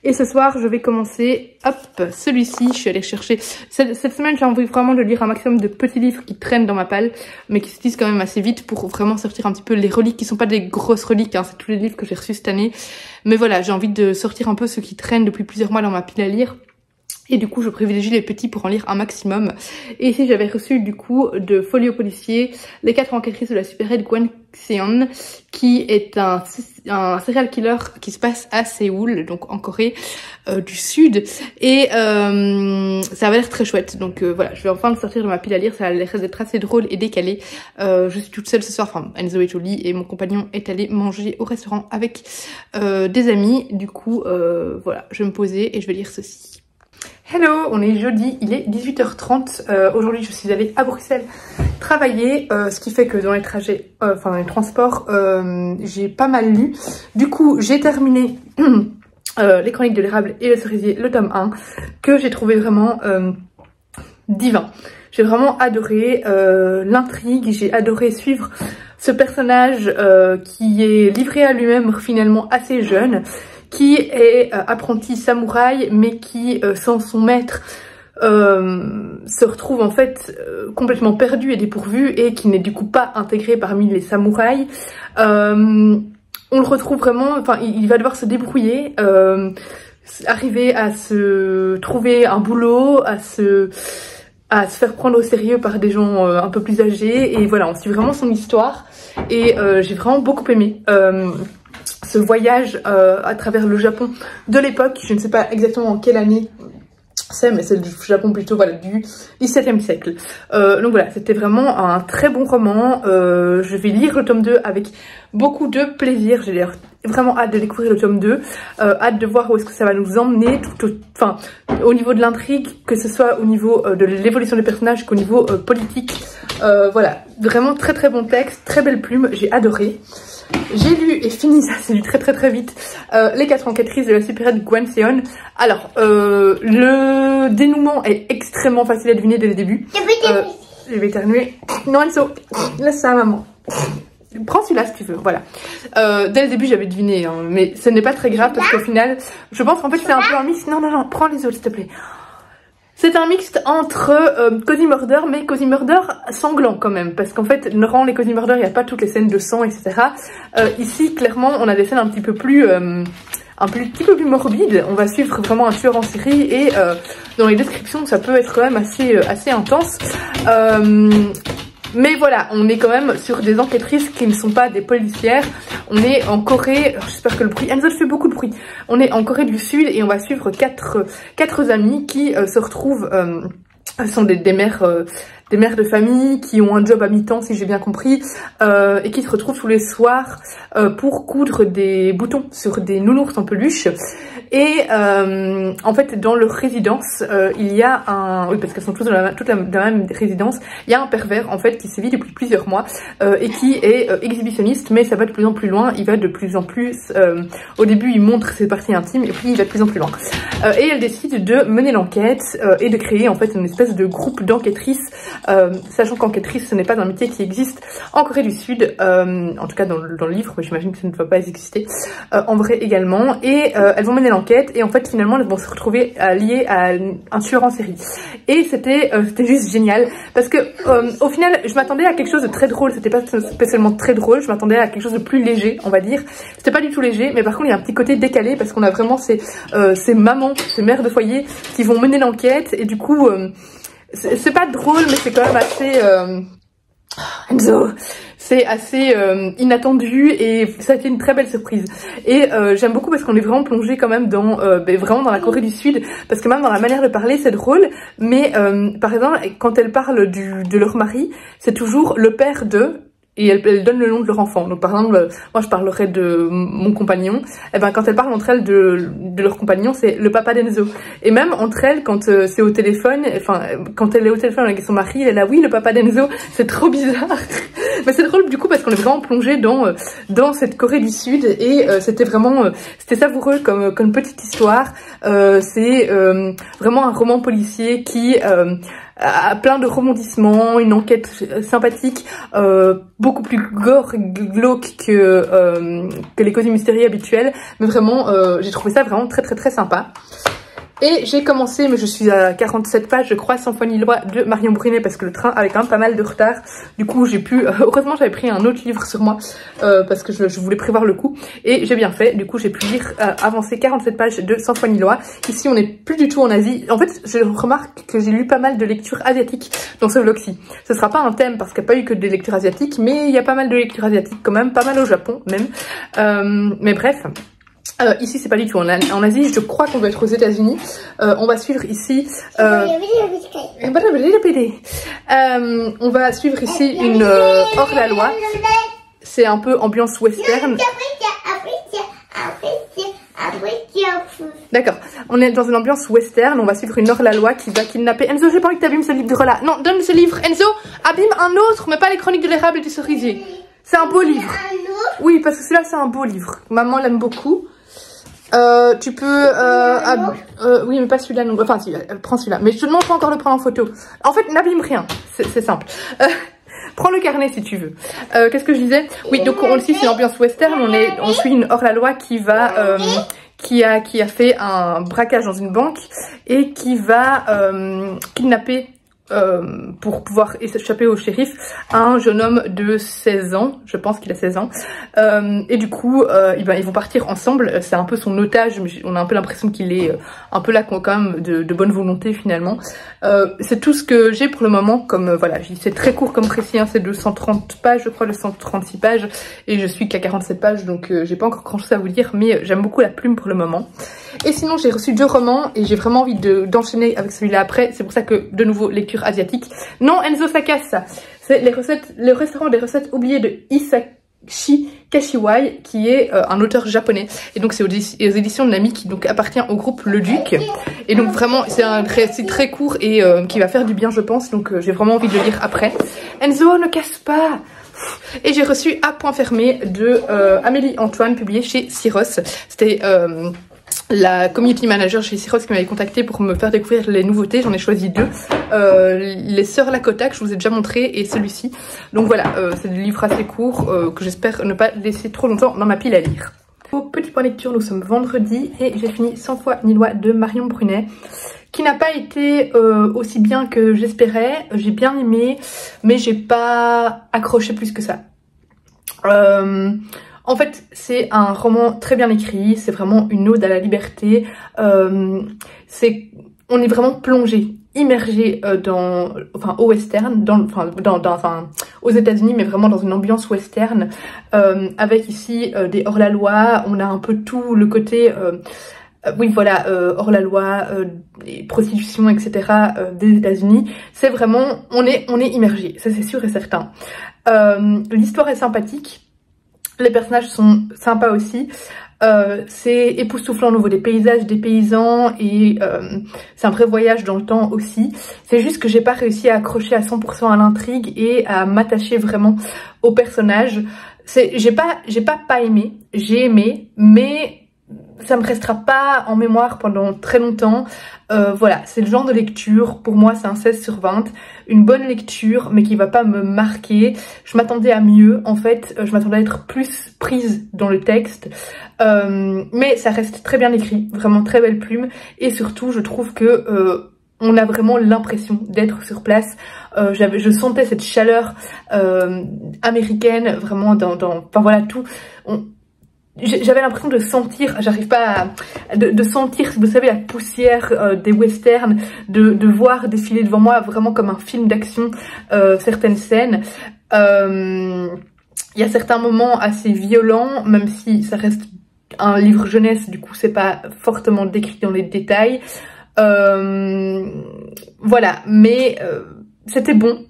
Et ce soir, je vais commencer, hop, celui-ci. Je suis allée chercher, cette semaine, j'ai envie vraiment de lire un maximum de petits livres qui traînent dans ma palle, mais qui se lisent quand même assez vite pour vraiment sortir un petit peu les reliques, qui sont pas des grosses reliques, hein, c'est tous les livres que j'ai reçus cette année. Mais voilà, j'ai envie de sortir un peu ceux qui traînent depuis plusieurs mois dans ma pile à lire. Et du coup, je privilégie les petits pour en lire un maximum. Et ici, j'avais reçu du coup de Folio Policier, Les 4 enquêtrices de la super-aide Gwen Seon, qui est un serial killer qui se passe à Séoul, donc en Corée du Sud. Et ça avait l'air très chouette. Donc voilà, je vais enfin le sortir de ma pile à lire. Ça a l'air d'être assez drôle et décalé. Je suis toute seule ce soir. Enfin, Enzo est au lit et mon compagnon est allé manger au restaurant avec des amis. Du coup, voilà, je vais me poser et je vais lire ceci. Hello, on est jeudi, il est 18h30. Aujourd'hui, je suis allée à Bruxelles travailler, ce qui fait que dans les trajets, enfin dans les transports, j'ai pas mal lu. Du coup, j'ai terminé Les Chroniques de l'érable et le cerisier, le tome 1, que j'ai trouvé vraiment divin. J'ai vraiment adoré l'intrigue, j'ai adoré suivre ce personnage qui est livré à lui-même finalement assez jeune, qui est apprenti samouraï, mais qui, sans son maître, se retrouve en fait complètement perdu et dépourvu, et qui n'est du coup pas intégré parmi les samouraïs. On le retrouve vraiment, enfin il va devoir se débrouiller, arriver à se trouver un boulot, à se faire prendre au sérieux par des gens un peu plus âgés, et voilà, on suit vraiment son histoire, et j'ai vraiment beaucoup aimé ce voyage à travers le Japon de l'époque. Je ne sais pas exactement en quelle année c'est, mais c'est du Japon plutôt, voilà, du XVIIe siècle. Donc voilà, c'était vraiment un très bon roman. Je vais lire le tome 2 avec beaucoup de plaisir. J'ai vraiment hâte de découvrir le tome 2, hâte de voir où est-ce que ça va nous emmener, enfin, au niveau de l'intrigue, que ce soit au niveau de l'évolution des personnages qu'au niveau politique. Voilà, vraiment très très bon texte, très belle plume, j'ai adoré. J'ai lu et fini, ça s'est lu très vite, Les 4 enquêtrices de la super-aide Gwen Seon. Alors, le dénouement est extrêmement facile à deviner dès le début. Je vais éternuer. Non, Enzo, laisse ça à maman. Prends celui-là si tu veux, voilà. Dès le début j'avais deviné, hein, mais ce n'est pas très grave parce qu'au final, je pense qu'en fait c'est un peu un mix. Non, prends les autres s'il te plaît. C'est un mixte entre Cozy Murder, mais Cozy Murder sanglant quand même, parce qu'en fait, dans les Cozy Murder, il n'y a pas toutes les scènes de sang, etc. Ici, clairement, on a des scènes un petit peu plus morbides. On va suivre vraiment un tueur en série, et dans les descriptions, ça peut être quand même assez intense. Mais voilà, on est quand même sur des enquêtrices qui ne sont pas des policières. On est en Corée, j'espère que le bruit, Enzo fait beaucoup de bruit. On est en Corée du Sud et on va suivre quatre amies qui se retrouvent, sont des mères de famille qui ont un job à mi-temps, si j'ai bien compris, et qui se retrouvent tous les soirs pour coudre des boutons sur des nounours en peluche. Et en fait, dans leur résidence, il y a un... Oui, parce qu'elles sont toutes dans la même résidence. Il y a un pervers, en fait, qui sévit depuis plusieurs mois et qui est exhibitionniste, mais ça va de plus en plus loin. Il va de plus en plus... au début, il montre ses parties intimes et puis il va de plus en plus loin. Et elle décide de mener l'enquête et de créer, en fait, une espèce de groupe d'enquêtrices sachant qu'enquêtrice ce n'est pas un métier qui existe en Corée du Sud, en tout cas dans le livre, mais j'imagine que ça ne va pas exister en vrai également, et elles vont mener l'enquête et en fait finalement elles vont se retrouver liées à un tueur en série, et c'était juste génial parce que au final je m'attendais à quelque chose de très drôle, c'était pas spécialement très drôle, je m'attendais à quelque chose de plus léger on va dire, c'était pas du tout léger, mais par contre il y a un petit côté décalé parce qu'on a vraiment ces mamans, ces mères de foyer qui vont mener l'enquête, et du coup c'est pas drôle mais c'est quand même assez Enzo, c'est assez inattendu et ça a été une très belle surprise. Et j'aime beaucoup parce qu'on est vraiment plongé quand même dans vraiment dans la Corée du Sud, parce que même dans la manière de parler c'est drôle, mais par exemple quand elles parlent de leur mari, c'est toujours le père de, et elles donnent le nom de leur enfant. Donc par exemple, moi je parlerai de mon compagnon, et ben quand elles parlent entre elles de leur compagnon, c'est le papa d'Enzo. Et même entre elles, quand c'est au téléphone, enfin quand elle est au téléphone avec son mari, elle est là, oui le papa d'Enzo, c'est trop bizarre. Mais c'est drôle du coup parce qu'on est vraiment plongé dans cette Corée du Sud, et c'était vraiment, c'était savoureux comme petite histoire. C'est vraiment un roman policier qui a plein de rebondissements, une enquête sympathique, beaucoup plus gore, glauque que les causes mystérieuses habituelles, mais vraiment j'ai trouvé ça vraiment très sympa. Et j'ai commencé, mais je suis à 47 pages, je crois, Sans foi ni loi de Marion Brunet, parce que le train avait quand même pas mal de retard. Du coup, j'ai pu... heureusement, j'avais pris un autre livre sur moi, parce que je voulais prévoir le coup. Et j'ai bien fait. Du coup, j'ai pu lire, avancer 47 pages de Sans foi ni loi. Ici, on n'est plus du tout en Asie. En fait, je remarque que j'ai lu pas mal de lectures asiatiques dans ce vlog-ci. Ce sera pas un thème, parce qu'il n'y a pas eu que des lectures asiatiques, mais il y a pas mal de lectures asiatiques quand même, pas mal au Japon même. Mais bref... ici c'est pas du tout en Asie, je crois qu'on va être aux États-Unis. On va suivre ici on va suivre ici une hors-la-loi. C'est un peu ambiance western. D'accord, on est dans une ambiance western, on va suivre une hors-la-loi qui va kidnapper... Enzo, j'ai pas envie que t'abîmes ce livre de Rola. Non, donne ce livre, Enzo, abîme un autre, mais pas les chroniques de l'érable et du cerisier. C'est un beau livre. Oui, parce que celui-là c'est un beau livre. Maman l'aime beaucoup. Tu peux... oui, mais pas celui-là non. Enfin, si, prends celui-là. Mais je te demande pas encore de le prendre en photo. En fait, n'abîme rien. C'est simple. Prends le carnet si tu veux. Qu'est-ce que je disais? Oui, donc on le suit, c'est l'ambiance western. On suit une hors-la-loi qui va... qui a fait un braquage dans une banque et qui va kidnapper... pour pouvoir échapper au shérif, un jeune homme de 16 ans, je pense qu'il a 16 ans, et du coup ils vont partir ensemble, c'est un peu son otage, mais on a un peu l'impression qu'il est un peu là quand même de bonne volonté finalement. C'est tout ce que j'ai pour le moment, comme voilà, c'est très court comme précis, hein, c'est 230 pages je crois, 236 pages, et je suis qu'à 47 pages, donc j'ai pas encore grand chose à vous dire, mais j'aime beaucoup la plume pour le moment. Et sinon j'ai reçu 2 romans et j'ai vraiment envie d'enchaîner avec celui-là après, c'est pour ça que de nouveau lecture asiatique. Non Enzo, ça casse ça. C'est le restaurant des recettes oubliées de Hisashi Kashiwai, qui est un auteur japonais, et donc c'est aux éditions de Nami, qui donc appartient au groupe Le Duc, et donc vraiment c'est un récit très court et qui va faire du bien je pense, donc j'ai vraiment envie de le lire après. Enzo, ne casse pas. Et j'ai reçu À point fermé de Amélie Antoine, publié chez Syros. C'était la community manager chez Syros qui m'avait contacté pour me faire découvrir les nouveautés. J'en ai choisi 2, les Sœurs Lakota que je vous ai déjà montré, et celui-ci. Donc voilà, c'est des livres assez courts que j'espère ne pas laisser trop longtemps dans ma pile à lire. Au petit point lecture, nous sommes vendredi et j'ai fini Sans foi ni loi de Marion Brunet, qui n'a pas été aussi bien que j'espérais. J'ai bien aimé, mais j'ai pas accroché plus que ça. En fait, c'est un roman très bien écrit, c'est vraiment une ode à la liberté. On est vraiment plongé, immergé au western, aux États-Unis, mais vraiment dans une ambiance western, avec ici des hors-la-loi. On a un peu tout le côté, oui voilà, hors-la-loi, prostitution, etc. Des États-Unis. C'est vraiment, on est immergé, ça c'est sûr et certain. L'histoire est sympathique. Les personnages sont sympas aussi. C'est époustouflant au niveau des paysages, des paysans, et c'est un vrai voyage dans le temps aussi. C'est juste que j'ai pas réussi à accrocher à 100% à l'intrigue et à m'attacher vraiment aux personnages. J'ai pas aimé, j'ai aimé, mais ça me restera pas en mémoire pendant très longtemps. Voilà, c'est le genre de lecture, pour moi c'est un 16 sur 20, une bonne lecture mais qui va pas me marquer. Je m'attendais à mieux en fait, je m'attendais à être plus prise dans le texte, mais ça reste très bien écrit, vraiment très belle plume, et surtout je trouve que on a vraiment l'impression d'être sur place. Je sentais cette chaleur américaine vraiment enfin voilà tout. J'avais l'impression de sentir, j'arrive pas de sentir, vous savez, la poussière des westerns, de voir défiler devant moi vraiment comme un film d'action certaines scènes. Il y a certains moments assez violents, même si ça reste un livre jeunesse, du coup c'est pas fortement décrit dans les détails. Voilà, mais c'était bon,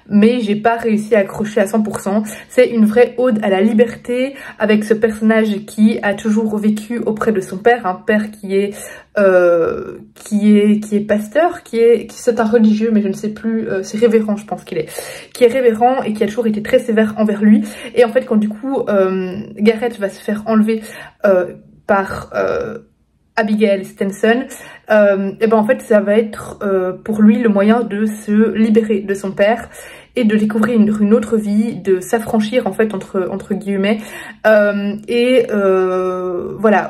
mais j'ai pas réussi à accrocher à 100%. C'est une vraie ode à la liberté, avec ce personnage qui a toujours vécu auprès de son père, un père qui est pasteur, c'est un religieux, mais je ne sais plus, c'est révérend, je pense qui est révérend et qui a toujours été très sévère envers lui. Et en fait, quand du coup Garrett va se faire enlever par Abigail Stenson, et ben en fait ça va être pour lui le moyen de se libérer de son père et de découvrir une autre vie, de s'affranchir en fait entre guillemets, voilà,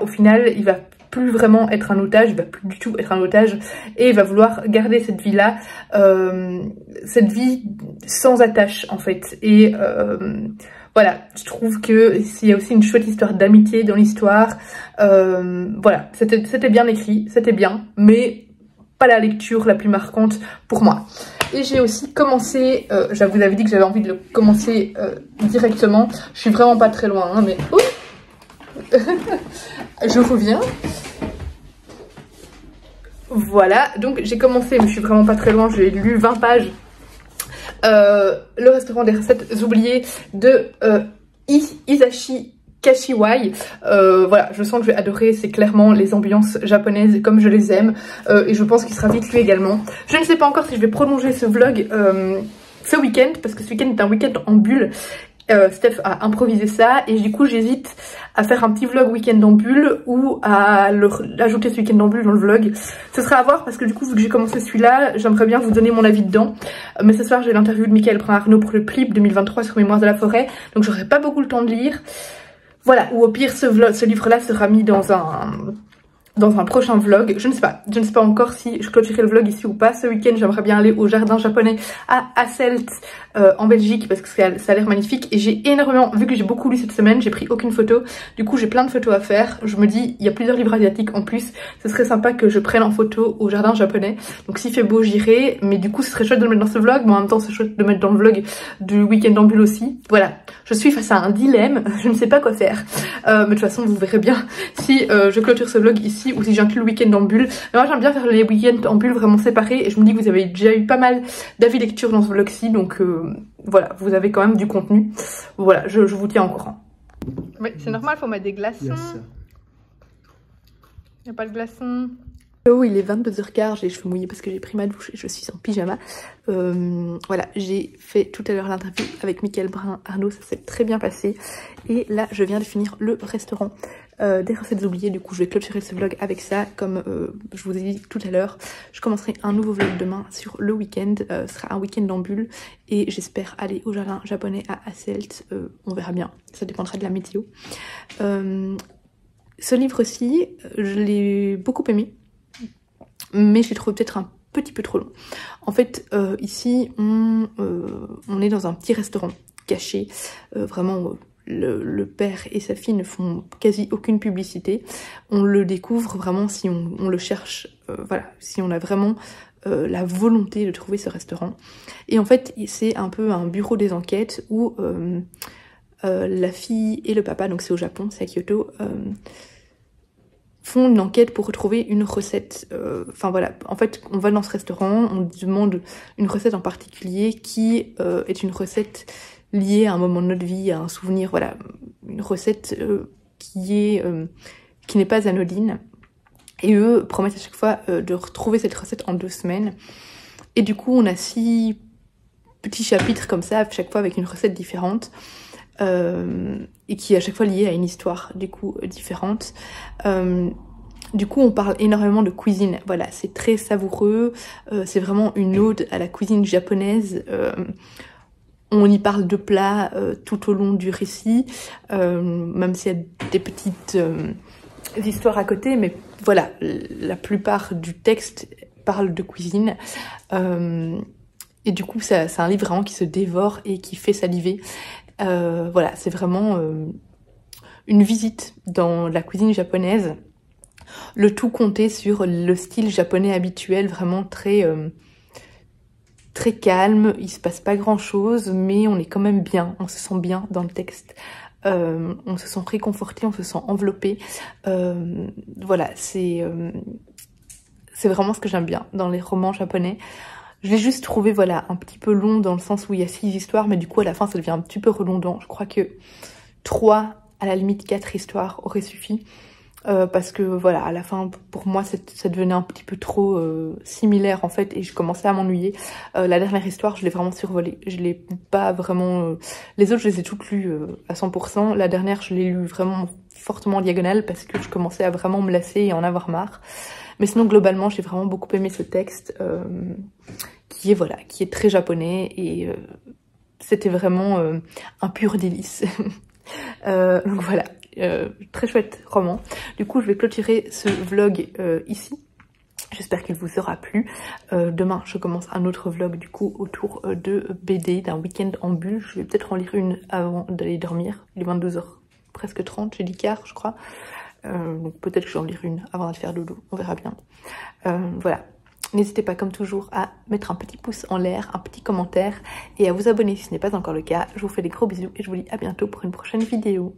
au final il va plus vraiment être un otage, il va plus du tout être un otage et il va vouloir garder cette vie là, cette vie sans attache en fait. Et voilà, je trouve que il y a aussi une chouette histoire d'amitié dans l'histoire. Voilà, c'était bien écrit, c'était bien, mais pas la lecture la plus marquante pour moi. Et j'ai aussi commencé, je vous avais dit que j'avais envie de le commencer directement. Je suis vraiment pas très loin, hein, mais je reviens. Voilà, donc j'ai commencé, mais je suis vraiment pas très loin, j'ai lu 20 pages. Le restaurant des recettes oubliées de Hisashi Kashiwai. Voilà, je sens que je vais adorer, c'est clairement les ambiances japonaises comme je les aime, et je pense qu'il sera vite lu également. Je ne sais pas encore si je vais prolonger ce vlog ce week-end, parce que ce week-end est un week-end en bulle. Steph a improvisé ça et du coup j'hésite à faire un petit vlog week-end en bulle ou à ajouter ce week-end en bulle dans le vlog. Ce sera à voir parce que du coup vu que j'ai commencé celui-là, j'aimerais bien vous donner mon avis dedans. Mais ce soir j'ai l'interview de Michael Brun-Arnaud pour le PLIB 2023 sur Mémoires de la forêt, donc j'aurai pas beaucoup le temps de lire. Voilà, ou au pire ce livre-là sera mis dans un prochain vlog. Je ne sais pas encore si je clôturerai le vlog ici ou pas. Ce week-end j'aimerais bien aller au jardin japonais à Hasselt en Belgique parce que ça a l'air magnifique, et j'ai énormément, vu que j'ai beaucoup lu cette semaine, j'ai pris aucune photo, du coup j'ai plein de photos à faire. Je me dis, il y a plusieurs livres asiatiques en plus, ce serait sympa que je prenne en photo au jardin japonais, donc s'il fait beau j'irai, mais du coup ce serait chouette de le mettre dans ce vlog, mais en même temps c'est chouette de le mettre dans le vlog du week-end en bulle aussi. Voilà, je suis face à un dilemme, je ne sais pas quoi faire, mais de toute façon vous verrez bien si je clôture ce vlog ici ou si j'inclus le week-end en bulle. Mais moi j'aime bien faire les week-ends en bulle vraiment séparés, et je me dis que vous avez déjà eu pas mal d'avis lecture dans ce vlog-ci, donc voilà, vous avez quand même du contenu. Voilà, je vous tiens au courant. Oui, c'est normal, faut mettre des glaçons. Yes. Il n'y a pas de glaçons. Hello, il est 22h15, j'ai les cheveux mouillés parce que j'ai pris ma douche et je suis en pyjama. Voilà, j'ai fait tout à l'heure l'interview avec Michael Brun-Arnaud, ça s'est très bien passé. Et là, je viens de finir le restaurant des recettes oubliées. Du coup, je vais clôturer ce vlog avec ça. Comme je vous ai dit tout à l'heure, je commencerai un nouveau vlog demain sur le week-end. Ce sera un week-end en bulle et j'espère aller au jardin japonais à Hasselt. On verra bien, ça dépendra de la météo. Ce livre-ci, je l'ai beaucoup aimé, mais je l'ai trouvé peut-être un petit peu trop long. En fait, ici, on est dans un petit restaurant caché, vraiment... Le père et sa fille ne font quasi aucune publicité. On le découvre vraiment si on le cherche, voilà, si on a vraiment la volonté de trouver ce restaurant. Et en fait, c'est un peu un bureau des enquêtes où la fille et le papa, donc c'est au Japon, c'est à Kyoto, font une enquête pour retrouver une recette. Enfin voilà, en fait, on va dans ce restaurant, on demande une recette en particulier qui est une recette liée à un moment de notre vie, à un souvenir, voilà, une recette qui n'est pas anodine. Et eux promettent à chaque fois de retrouver cette recette en 2 semaines. Et du coup, on a 6 petits chapitres comme ça, chaque fois avec une recette différente. et qui est à chaque fois lié à une histoire du coup différente. Du coup on parle énormément de cuisine, voilà, c'est très savoureux, c'est vraiment une ode à la cuisine japonaise. On y parle de plats tout au long du récit, même s'il y a des petites histoires à côté, mais voilà, la plupart du texte parle de cuisine. Et du coup, c'est un livre vraiment qui se dévore et qui fait saliver. Voilà, c'est vraiment une visite dans la cuisine japonaise. Le tout compté sur le style japonais habituel, vraiment très... très calme, il se passe pas grand chose, mais on est quand même bien, on se sent bien dans le texte, on se sent réconforté, on se sent enveloppé. Voilà, c'est vraiment ce que j'aime bien dans les romans japonais. Je l'ai juste trouvé, voilà, un petit peu long dans le sens où il y a 6 histoires, mais du coup à la fin ça devient un petit peu redondant. Je crois que 3, à la limite 4 histoires auraient suffi. Parce que voilà, à la fin pour moi ça devenait un petit peu trop similaire en fait, et je commençais à m'ennuyer. La dernière histoire je l'ai vraiment survolée, je l'ai pas vraiment... Les autres je les ai toutes lues à 100%, la dernière je l'ai lue vraiment fortement en diagonale parce que je commençais à vraiment me lasser et en avoir marre. Mais sinon globalement j'ai vraiment beaucoup aimé ce texte qui est très japonais, et c'était vraiment un pur délice. Donc voilà. Très chouette roman. Du coup je vais clôturer ce vlog ici. J'espère qu'il vous aura plu. Demain je commence un autre vlog du coup autour de BD, d'un week-end en bulle. Je vais peut-être en lire une avant d'aller dormir. Il est 22h presque 30, j'ai dit quart je crois. Donc peut-être que je vais en lire une avant d'aller faire dodo, on verra bien. Voilà. N'hésitez pas comme toujours à mettre un petit pouce en l'air, un petit commentaire et à vous abonner si ce n'est pas encore le cas. Je vous fais des gros bisous et je vous dis à bientôt pour une prochaine vidéo.